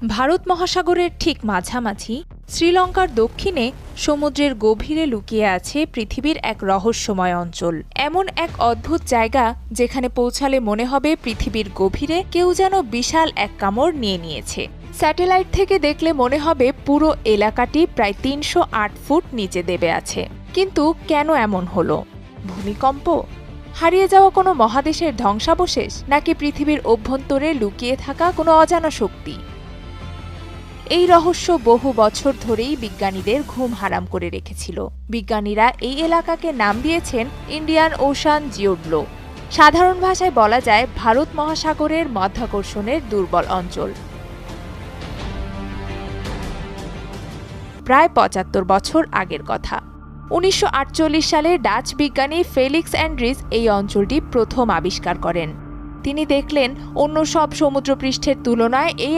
ভারত মহাসাগরের ঠিক মাঝামাঝি শ্রীলঙ্কার দক্ষিণে সমুদ্রের গভীরে লুকিয়ে আছে পৃথিবীর এক রহস্যময় অঞ্চল। এমন এক অদ্ভুত জায়গা যেখানে পৌঁছালে মনে হবে পৃথিবীর গভীরে কেউ যেন বিশাল এক কামড় নিয়ে নিয়েছে। স্যাটেলাইট থেকে দেখলে মনে হবে পুরো এলাকাটি প্রায় ৩০৮ ফুট নিচে দেবে আছে। কিন্তু কেন এমন হলো? ভূমিকম্প, হারিয়ে যাওয়া কোনো মহাদেশের ধ্বংসাবশেষ, নাকি পৃথিবীর অভ্যন্তরে লুকিয়ে থাকা কোনো অজানা শক্তি? এই রহস্য বহু বছর ধরেই বিজ্ঞানীদের ঘুম হারাম করে রেখেছিল। বিজ্ঞানীরা এই এলাকাকে নাম দিয়েছেন ইন্ডিয়ান ওশান জিওড্লো। সাধারণ ভাষায় বলা যায় ভারত মহাসাগরের মাধ্যাকর্ষণের দুর্বল অঞ্চল। প্রায় ৭৫ বছর আগের কথা। ১৯৪৮ সালে ডাচ বিজ্ঞানী ফেলিক্স অ্যান্ড্রিস এই অঞ্চলটি প্রথম আবিষ্কার করেন। তিনি দেখলেন অন্য সব সমুদ্রপৃষ্ঠের তুলনায় এই